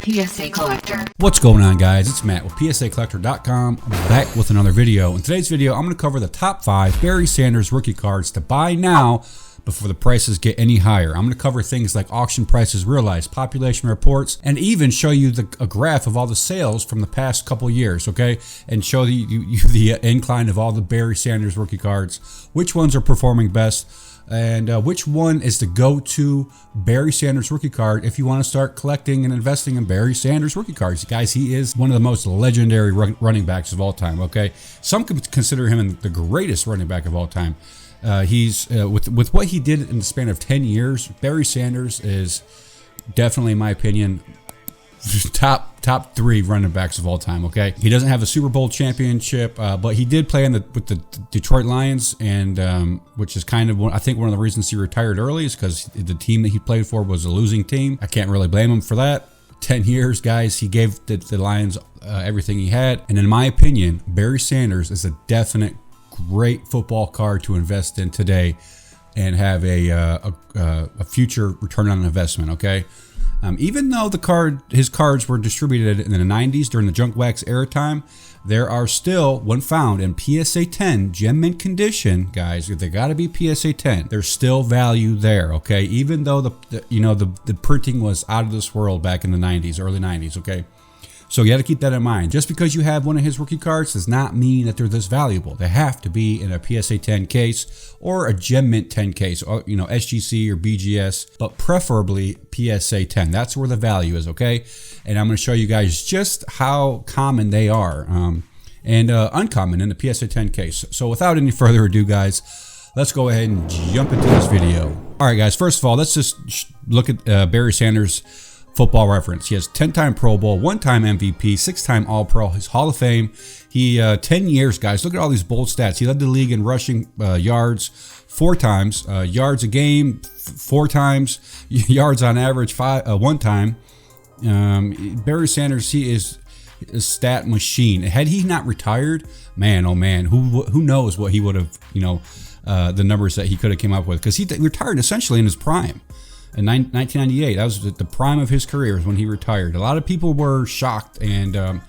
PSA Collector. What's going on, guys? It's Matt with PSAcollector.com. I'm back with another video. In today's video, I'm going to cover the top 5 Barry Sanders rookie cards to buy now before the prices get any higher. I'm going to cover things like auction prices realized, population reports, and even show you a graph of all the sales from the past couple years, okay? And show you the incline of all the Barry Sanders rookie cards, which ones are performing best, and which one is the go-to Barry Sanders rookie card if you want to start collecting and investing in Barry Sanders rookie cards. Guys, he is one of the most legendary running backs of all time, okay? Some could consider him the greatest running back of all time. He's with what he did in the span of 10 years, Barry Sanders is definitely, in my opinion, top 3 running backs of all time. Okay, he doesn't have a Super Bowl championship, but he did play with the Detroit Lions, and which is kind of I think one of the reasons he retired early is because the team that he played for was a losing team. I can't really blame him for that. 10 years, guys, he gave the Lions everything he had, and in my opinion, Barry Sanders is a definite great football card to invest in today and have a future return on investment. Okay. Even though his cards were distributed in the 90s during the junk wax era time, there are still, when found in PSA 10 gem mint condition, guys, they got to be PSA 10. There's still value there, okay? Even though the printing was out of this world back in the 90s, early 90s, okay? So you got to keep that in mind. Just because you have one of his rookie cards does not mean that they're this valuable. They have to be in a PSA 10 case or a gem mint 10 case, or SGC or BGS, but preferably PSA 10. That's where the value is, okay? And I'm going to show you guys just how common they are and uncommon in the PSA 10 case. So without any further ado, guys, let's go ahead and jump into this video. All right, guys. First of all, let's just look at Barry Sanders' Football Reference. He has 10-time Pro Bowl, 1-time MVP, 6-time All-Pro. He's Hall of Fame. He 10 years, guys. Look at all these bold stats. He led the league in rushing yards 4 times, yards a game 4 times, yards on average 1 time. Barry Sanders, he is a stat machine. Had he not retired, man, oh man, who knows what he would have, the numbers that he could have came up with, because he retired essentially in his prime. In 1998, that was the prime of his career, is when he retired. A lot of people were shocked and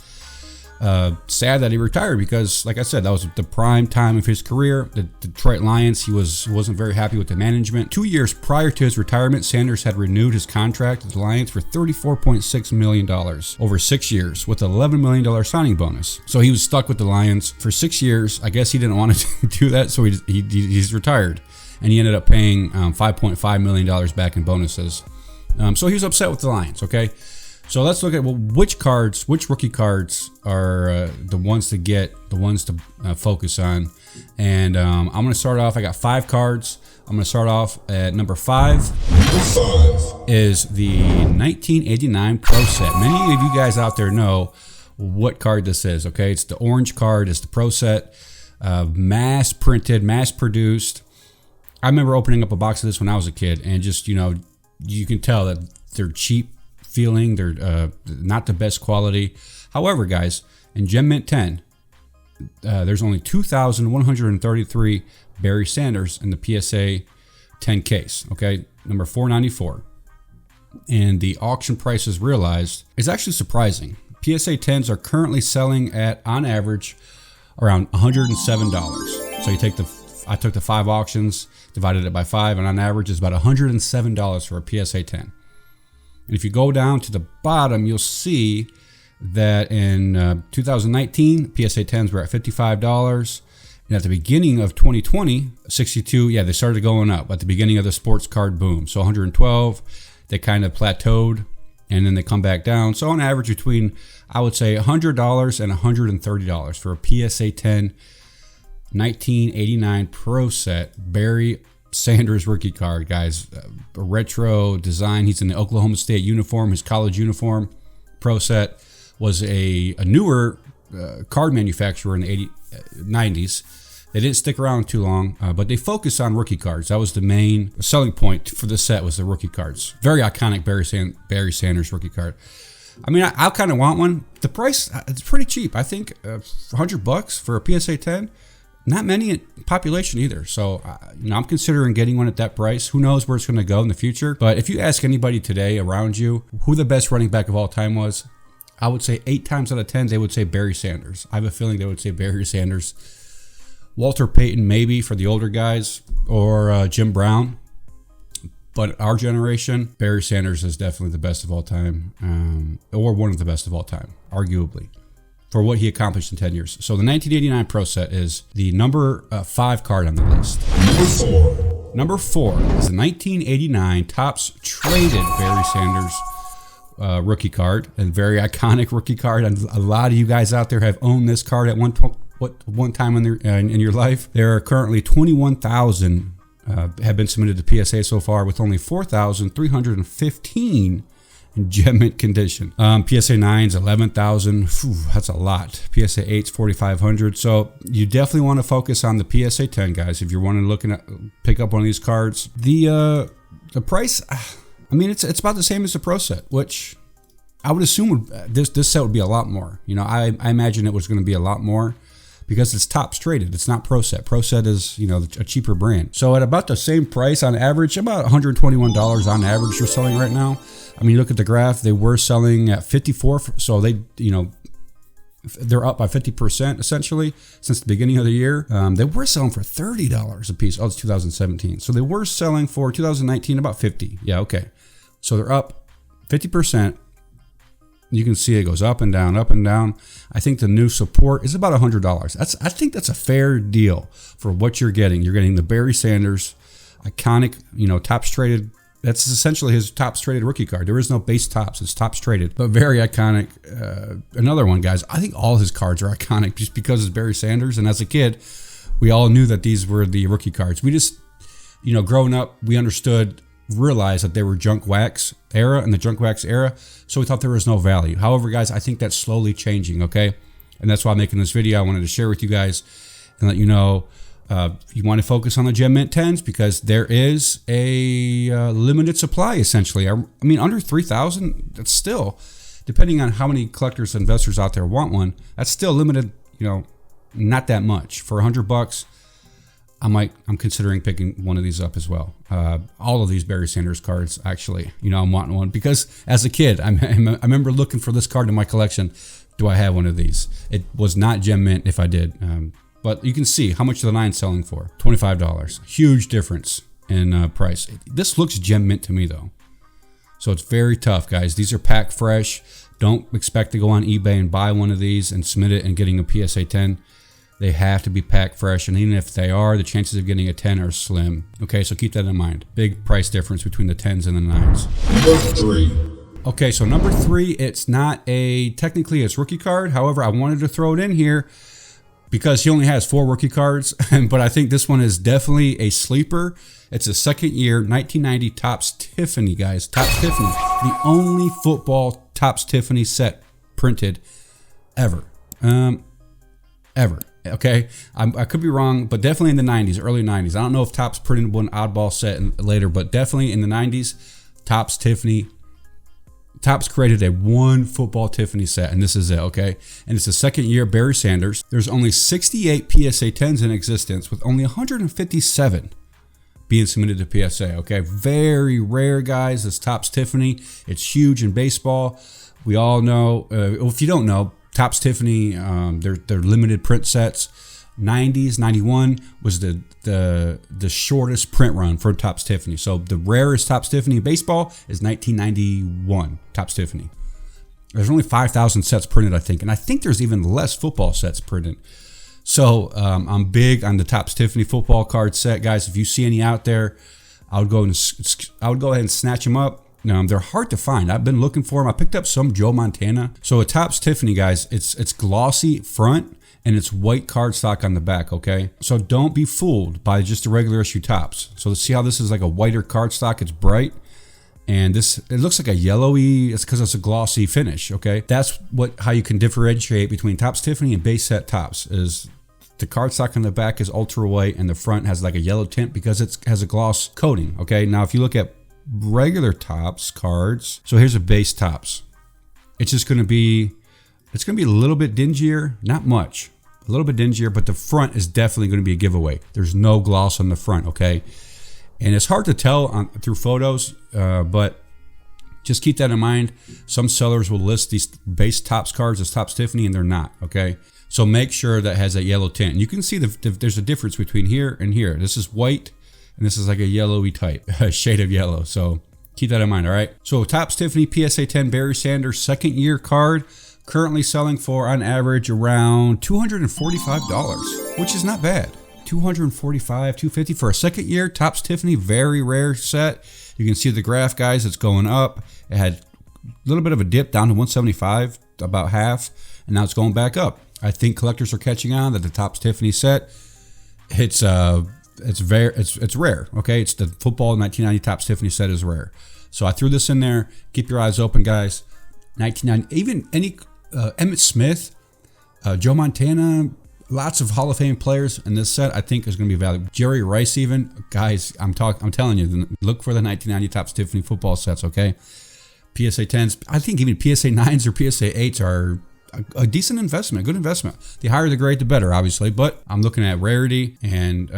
sad that he retired because, like I said, that was the prime time of his career. The Detroit Lions, he wasn't very happy with the management. 2 years prior to his retirement, Sanders had renewed his contract with the Lions for $34.6 million over 6 years with an $11 million signing bonus. So he was stuck with the Lions for 6 years. I guess he didn't want to do that, so he's retired. And he ended up paying $5.5 million back in bonuses. So he was upset with the Lions, okay? So let's look at which rookie cards are the ones to get, the ones to focus on. And I'm going to start off, I got 5 cards. I'm going to start off at number 5 is the 1989 Pro Set. Many of you guys out there know what card this is, okay? It's the orange card, it's the Pro Set, mass printed, mass produced. I remember opening up a box of this when I was a kid, and just, you can tell that they're cheap feeling. They're not the best quality. However, guys, in Gem Mint 10, there's only 2,133 Barry Sanders in the PSA 10 case, okay? Number 494. And the auction prices realized is actually surprising. PSA 10s are currently selling at, on average, around $107. So you take I took the 5 auctions, divided it by 5, and on average it's about $107 for a PSA 10. And if you go down to the bottom, you'll see that in 2019, PSA 10s were at $55. And at the beginning of 2020, 62, yeah, they started going up at the beginning of the sports card boom. So 112, they kind of plateaued, and then they come back down. So on average between, I would say, $100 and $130 for a PSA 10 1989 Pro Set Barry Sanders rookie card, guys. A retro design. He's in the Oklahoma State uniform, his college uniform. Pro Set was a newer card manufacturer in the 90s. They didn't stick around too long, but they focused on rookie cards. That was the main selling point for the set, was the rookie cards. Very iconic Barry Sanders rookie card. I mean, I kind of want one. The price, it's pretty cheap. I think $100 for a PSA 10. not many in population either. So I'm considering getting one at that price. Who knows where it's going to go in the future? But if you ask anybody today around you who the best running back of all time was, I would say 8 times out of 10 they would say Barry Sanders. I have a feeling they would say Barry Sanders. Walter Payton maybe for the older guys, or Jim Brown. But our generation, Barry Sanders is definitely the best of all time, or one of the best of all time, arguably, for what he accomplished in 10 years. So the 1989 Pro Set is the number 5 card on the list. Number 4 is the 1989 Topps Traded Barry Sanders rookie card, and very iconic rookie card. And a lot of you guys out there have owned this card at one time in your life. There are currently 21,000 have been submitted to PSA so far, with only 4,315 in gem mint condition. PSA 9's 11,000. That's a lot. PSA 8's 4,500. So you definitely want to focus on the PSA 10, guys. If you're looking at pick up one of these cards, the price, I mean, it's about the same as the Pro Set, which I would assume this set would be a lot more. You know, I imagine it was going to be a lot more, because it's Topps Traded. It's not Pro Set. Pro Set is, you know, a cheaper brand. So at about the same price on average, about $121 on average they're selling right now. I mean, look at the graph. They were selling at 54. So they, you know, they're up by 50% essentially since the beginning of the year. They were selling for $30 a piece. Oh, it's 2017. So they were selling for 2019 about 50. Yeah, okay. So they're up 50%. You can see it goes up and down, up and down. I think the new support is about $100. I think that's a fair deal for what you're getting. You're getting the Barry Sanders iconic, you know, Topps Traded. That's essentially his Topps Traded rookie card. There is no base Topps. It's Topps Traded, but very iconic. Another one, guys. I think all his cards are iconic just because it's Barry Sanders. And as a kid, we all knew that these were the rookie cards. We just, you know, growing up, we realized that they were junk wax era and the junk wax era, so we thought there was no value. However, guys, I think that's slowly changing, okay? And that's why I'm making this video. I wanted to share with you guys and let you know you want to focus on the gem mint 10s, because there is a limited supply essentially. I mean, under 3,000, that's still, depending on how many collectors and investors out there want one, that's still limited, you know, not that much. For $100, I'm considering picking one of these up as well. All of these Barry Sanders cards, actually, you know, I'm wanting one, because as a kid, I remember looking for this card in my collection. Do I have one of these? It was not gem mint if I did. But you can see how much the 9's selling for. $25. Huge difference in price. This looks gem mint to me though. So it's very tough, guys. These are pack fresh. Don't expect to go on eBay and buy one of these and submit it and getting a PSA 10. They have to be packed fresh, and even if they are, the chances of getting a 10 are slim. Okay, so keep that in mind. Big price difference between the 10s and the 9s. Number 3. Okay, so number 3, it's not technically it's rookie card. However, I wanted to throw it in here because he only has 4 rookie cards, but I think this one is definitely a sleeper. It's a second year 1990 Topps Tiffany, guys. Topps Tiffany, the only football Topps Tiffany set printed ever. Ever. Okay, I could be wrong, but definitely in the 90s, early 90s. I don't know if Topps printed one oddball set later, but definitely in the 90s, Topps Tiffany. Topps created a one football Tiffany set, and this is it, okay? And it's the second year Barry Sanders. There's only 68 PSA 10s in existence, with only 157 being submitted to PSA, okay? Very rare, guys. This Topps Tiffany. It's huge in baseball. We all know, if you don't know, Topps Tiffany, they're limited print sets. 90s, 91 was the shortest print run for Topps Tiffany. So the rarest Topps Tiffany in baseball is 1991 Topps Tiffany. There's only 5,000 sets printed, I think. And I think there's even less football sets printed. So I'm big on the Topps Tiffany football card set, guys. If you see any out there, I would go ahead and snatch them up. They're hard to find. I've been looking for them. I picked up some Joe Montana. So a Topps Tiffany, guys, it's glossy front and it's white cardstock on the back, okay? So don't be fooled by just a regular issue Topps. So see how this is like a whiter cardstock? It's bright. And it looks like a yellowy, it's because it's a glossy finish, okay? That's how you can differentiate between Topps Tiffany and base set Topps, is the cardstock on the back is ultra white and the front has like a yellow tint because it has a gloss coating, okay? Now, if you look at regular Topps cards, so here's a base Topps. It's just going to be, a little bit dingier, not much, a little bit dingier, but the front is definitely going to be a giveaway. There's no gloss on the front, okay? And it's hard to tell through photos, but just keep that in mind. Some sellers will list these base Topps cards as Topps Tiffany, and they're not, okay? So make sure that has that yellow tint. And you can see there's a difference between here and here. This is white, and this is like a yellowy type, a shade of yellow. So keep that in mind, all right? So Topps Tiffany PSA 10 Barry Sanders second year card, currently selling for, on average, around $245, which is not bad. $245, $250 for a second year. Topps Tiffany, very rare set. You can see the graph, guys, it's going up. It had a little bit of a dip down to 175, about half, and now it's going back up. I think collectors are catching on that the Topps Tiffany set, it's rare, okay? It's the football 1990 Topps Tiffany set is rare. So I threw this in there. Keep your eyes open, guys. 1990, even any Emmitt Smith, Joe Montana, lots of Hall of Fame players in this set I think is going to be valuable. Jerry Rice even. Guys, I'm telling you, look for the 1990 Topps Tiffany football sets, okay? PSA 10s, I think even PSA 9s or PSA 8s are a decent investment, a good investment. The higher the grade, the better, obviously, but I'm looking at rarity and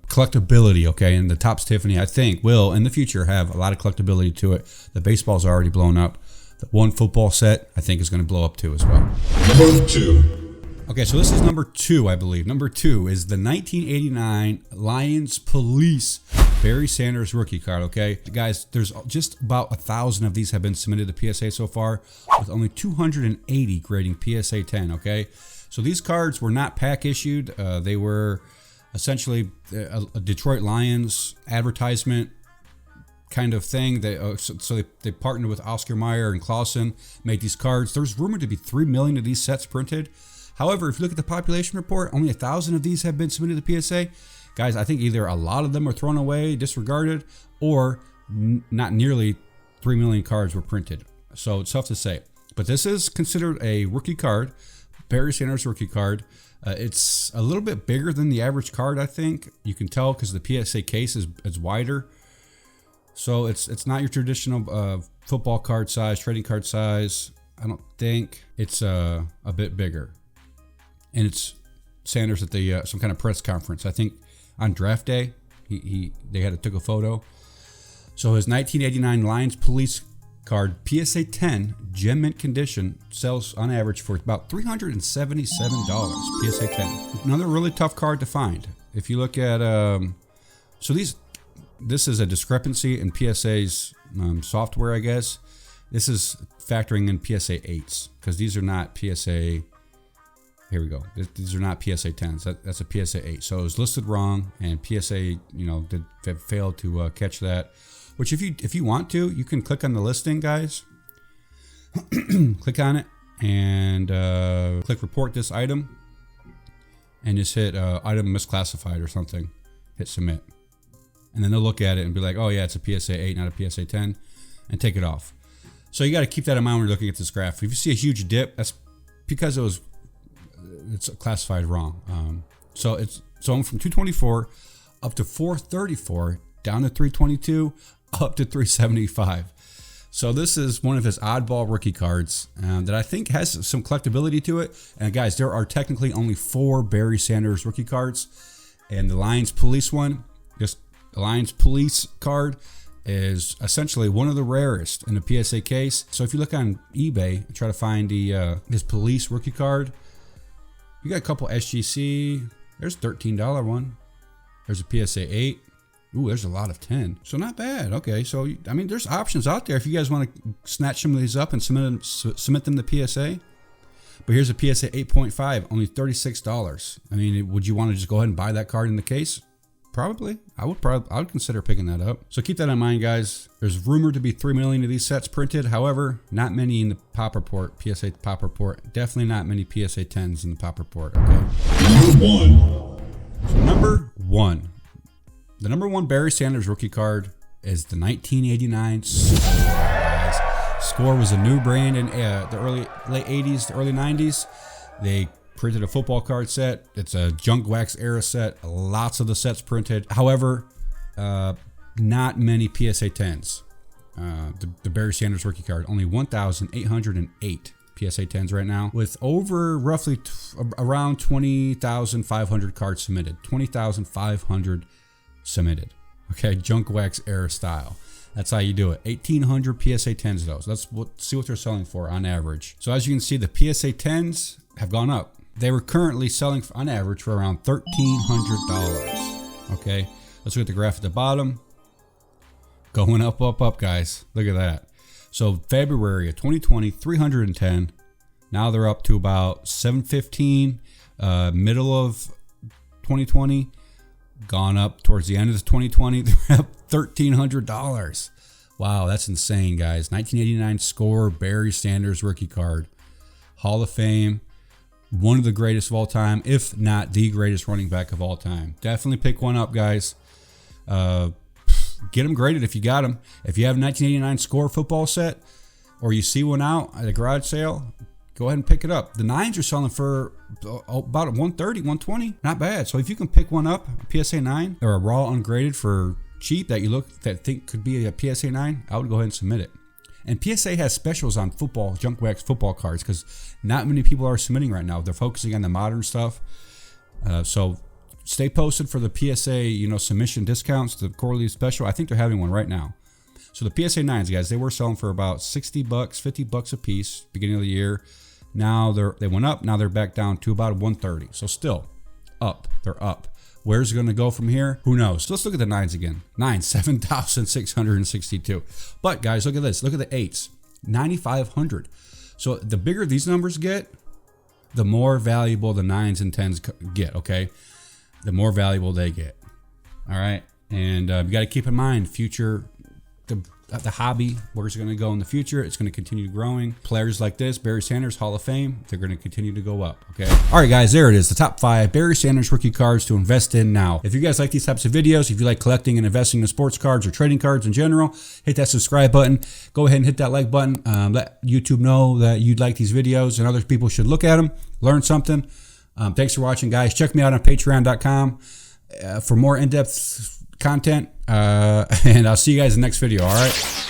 collectability, okay? And the Topps Tiffany, I think, will, in the future, have a lot of collectability to it. The baseball's already blown up. The one football set, I think, is going to blow up too as well. Number 2. Okay, so this is number 2, I believe. Number 2 is the 1989 Lions Police Barry Sanders rookie card, okay? Guys, there's just about 1,000 of these have been submitted to PSA so far, with only 280 grading PSA 10, okay? So these cards were not pack issued. They were essentially a Detroit Lions advertisement kind of thing. They partnered with Oscar Mayer and Clausen, made these cards. There's rumored to be 3 million of these sets printed. However, if you look at the population report, only 1,000 of these have been submitted to PSA. Guys, I think either a lot of them are thrown away, disregarded, or not nearly 3 million cards were printed. So it's tough to say. But this is considered a rookie card, Barry Sanders rookie card. It's a little bit bigger than the average card, I think. You can tell because the PSA case is wider. So it's not your traditional football card size, trading card size. I don't think it's a bit bigger. And it's Sanders at the some kind of press conference. I think on draft day, they took a photo. So his 1989 Lions Police card, PSA 10, gem mint condition, sells on average for about $377. PSA 10. Another really tough card to find. If you look at this is a discrepancy in PSA's software, I guess. This is factoring in PSA 8s because these are not PSA. Here we go. These are not PSA 10s. That's a PSA 8. So it was listed wrong, and PSA, failed to catch that. Which, if you want to, you can click on the listing, guys. Click on it and click report this item, and just hit item misclassified or something. Hit submit, and then they'll look at it and be like, "Oh yeah, it's a PSA 8, not a PSA 10," and take it off. So you got to keep that in mind when you're looking at this graph. If you see a huge dip, that's because it's classified wrong. So I'm from 224 up to 434, down to 322, up to 375. So this is one of his oddball rookie cards that I think has some collectability to it. And guys, there are technically only 4 Barry Sanders rookie cards, and the Lions Police one, just the Lions Police card, is essentially one of the rarest in the PSA case. So if you look on eBay and try to find his Police rookie card, you got a couple SGC. There's a $13 one. There's a PSA 8. Ooh, there's a lot of 10. So not bad. Okay, so I mean, there's options out there if you guys want to snatch some of these up and submit them to PSA. But here's a PSA 8.5, only $36. I mean, would you want to just go ahead and buy that card in the case? Probably. I would consider picking that up. So keep that in mind, guys. There's rumored to be 3 million of these sets printed. However, not many in the pop report, PSA pop report. Definitely not many PSA 10s in the pop report. Okay. Number one. The number one Barry Sanders rookie card is the 1989 Score, guys. Score was a new brand in the late 80s, the early 90s. They printed a football card set. It's a junk wax era set. Lots of the sets printed. However, not many PSA 10s. The Barry Sanders rookie card, only 1,808 PSA 10s right now, with over roughly around 20,500 cards submitted. 20,500 submitted. Okay, junk wax era style. That's how you do it. 1,800 PSA 10s though. So let's see what they're selling for on average. So as you can see, the PSA 10s have gone up. They were currently selling on average for around $1,300. Okay, let's look at the graph at the bottom. Going up, up, up, guys. Look at that. So February of 2020, 310. Now they're up to about 715. Middle of 2020, gone up towards the end of 2020. They're up $1,300. Wow, that's insane, guys. 1989 score, Barry Sanders rookie card. Hall of Fame. One of the greatest of all time, if not the greatest running back of all time. Definitely pick one up, guys. Get them graded if you got them. If you have a 1989 score football set, or you see one out at a garage sale, go ahead and pick it up. The 9s are selling for about 130, 120. Not bad. So if you can pick one up, a PSA 9 or a raw ungraded for cheap that think could be a PSA 9, I would go ahead and submit it. And PSA has specials on football, junk wax football cards, because not many people are submitting right now. They're focusing on the modern stuff. So stay posted for the PSA, submission discounts, the quarterly special. I think they're having one right now. So the PSA 9s, guys, they were selling for about $60, $50 a piece beginning of the year. Now they went up. Now they're back down to about 130. So still up. They're up. Where's it going to go from here? Who knows? So let's look at the 9s again. 9, 7,662. But guys, look at this. Look at the 8s. 9,500. So the bigger these numbers get, the more valuable the 9s and 10s get, okay? The more valuable they get. All right? And you got to keep in mind the hobby, where it's going to go in the future. It's going to continue growing. Players like this, Barry Sanders, Hall of Fame, they're going to continue to go up, okay? All right, guys, there it is. The top 5 Barry Sanders rookie cards to invest in now. If you guys like these types of videos, if you like collecting and investing in sports cards or trading cards in general, hit that subscribe button. Go ahead and hit that like button. Let YouTube know that you'd like these videos and other people should look at them, learn something. Thanks for watching, guys. Check me out on patreon.com for more in-depth content. And I'll see you guys in the next video, all right?